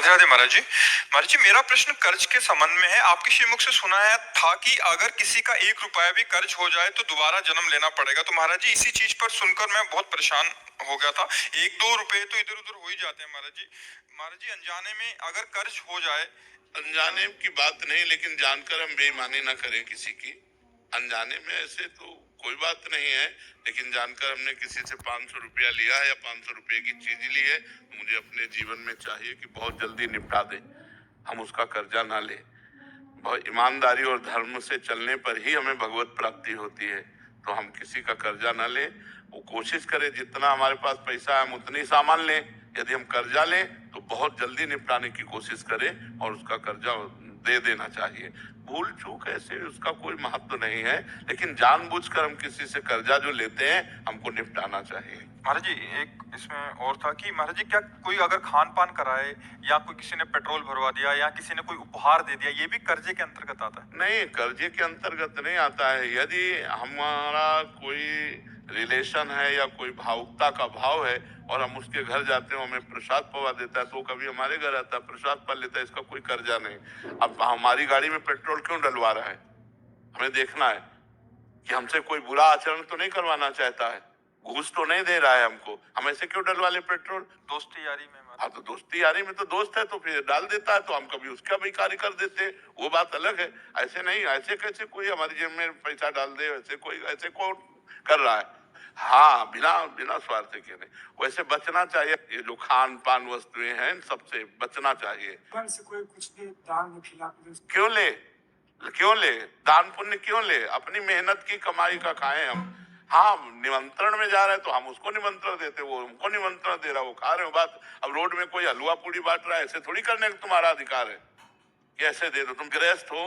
राधे राधे महाराज जी। महाराज जी, मेरा प्रश्न कर्ज के संबंध में है। आपके श्रीमुख से सुना है था कि अगर किसी का 1 रुपया भी कर्ज हो जाए तो दोबारा जन्म लेना पड़ेगा। तो महाराज जी, इसी चीज पर सुनकर मैं बहुत परेशान हो गया था। 1-2 रुपए तो इधर उधर हो ही जाते हैं महाराज जी। महाराज जी, अनजाने में अगर कर्ज हो जाए। अनजाने की बात नहीं, लेकिन जानकर हम बेईमानी ना करें किसी की। अनजाने में ऐसे तो कोई बात नहीं है, लेकिन जानकर हमने किसी से 500 रुपया लिया है या 500 रुपये की चीज ली है, तो मुझे अपने जीवन में चाहिए कि बहुत जल्दी निपटा दें, हम उसका कर्जा ना लें। बहुत ईमानदारी और धर्म से चलने पर ही हमें भगवत प्राप्ति होती है। तो हम किसी का कर्जा ना लें, वो कोशिश करें जितना हमारे पास पैसा है हम उतनी सामान लें। यदि हम कर्जा लें तो बहुत जल्दी निपटाने की कोशिश करें और उसका कर्जा दे देना चाहिए। भूल चूक ऐसे उसका कोई महत्व नहीं है, लेकिन जानबूझकर हम किसी से कर्जा जो लेते हैं हमको निपटाना चाहिए। महाराज जी, एक इसमें और था कि महाराज जी, क्या कोई अगर खान पान कराए या कोई किसी ने पेट्रोल भरवा दिया या किसी ने कोई उपहार दे दिया, ये भी कर्जे के अंतर्गत आता है? नहीं, कर्जे के अंतर्गत नहीं आता है। यदि हमारा कोई रिलेशन है या कोई भावुकता का भाव है और हम उसके घर जाते हैं, हमें प्रसाद पवा देता है, तो कभी हमारे घर आता है, प्रसाद पा लेता है, इसका कोई कर्जा नहीं। अब हमारी गाड़ी में पेट्रोल क्यों डलवा रहा है, हमें देखना है कि हमसे कोई बुरा आचरण तो नहीं करवाना चाहता है, घूस तो नहीं दे रहा है हमको, हम ऐसे क्यों डलवा ले पेट्रोल? दोस्ती यारी में हाँ, तो दोस्ती यारी में तो दोस्त है तो फिर डाल देता है, तो हम कभी उसका भी कार्य कर देते हैं, वो बात अलग है। ऐसे नहीं, ऐसे कैसे कोई हमारी जेब में पैसा डाल दे, वैसे कोई ऐसे कौन कर रहा है? हाँ, बिना बिना स्वार्थ के नहीं। वैसे बचना चाहिए, ये जो खान पान वस्तुएं हैं इन सबसे बचना चाहिए। से कोई कुछ भी दान में खिला क्यों ले, क्यों ले दान पुण्य, क्यों ले? अपनी मेहनत की कमाई का खाएं हम। हाँ, निमंत्रण में जा रहे हैं तो हम उसको निमंत्रण देते, वो हमको निमंत्रण दे रहा, वो खा रहे हो। बात अब रोड में कोई हलवा पूड़ी बांट रहा है, ऐसे थोड़ी करने का तुम्हारा अधिकार है कि ऐसे दे दो। तुम गृहस्थ हो,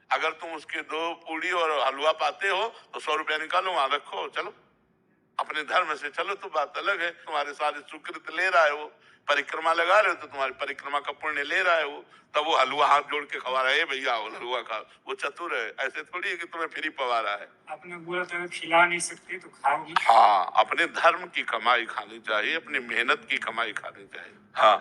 अगर तुम उसके 2 पूड़ी और हलवा पाते हो तो 100 रुपया निकालो, वहां रखो, चलो अपने धर्म से चलो, तो बात अलग है। तुम्हारे सारे सुकृत ले रहा है, वो परिक्रमा लगा रहे हो तो तुम्हारी परिक्रमा का पुण्य ले रहा है वो, तब वो हलवा हाथ जोड़ के खवा रहा है, भैया हलवा खा, वो चतुर है। ऐसे थोड़ी है कि तुम्हें फ्री पवा रहा है। आपने बोला था खिला नहीं सकते तो खाओगी। हाँ, अपने धर्म की कमाई खानी चाहिए, अपनी मेहनत की कमाई खानी चाहिए। हाँ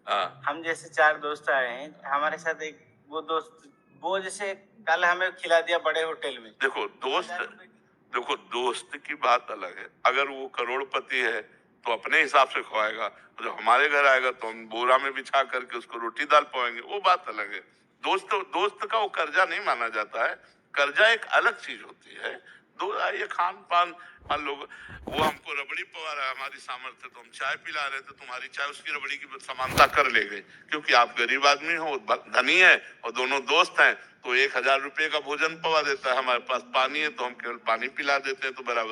हाँ, हम जैसे 4 दोस्त आए हैं, हमारे साथ एक वो दोस्त, वो जैसे कल हमें खिला दिया बड़े होटल में। देखो दोस्त की बात अलग है। अगर वो करोड़पति है तो अपने हिसाब से खवाएगा, जो हमारे घर आएगा तो हम बोरा में बिछा करके उसको रोटी दाल पवाएंगे, वो बात अलग है। दोस्त का वो कर्जा नहीं माना जाता है। कर्जा एक अलग चीज होती है। ये खान पान, मान लो वो हमको रबड़ी पवा रहा है, हमारी सामर्थ्य, तो हम चाय पिला रहे थे, तुम्हारी चाय उसकी रबड़ी की समानता कर ले गए, क्योंकि आप गरीब आदमी हो, धनी है, और दोनों दोस्त हैं, तो 1000 रुपये का भोजन पवा देता है, हमारे पास पानी है तो हम केवल पानी पिला देते हैं, तो बराबर।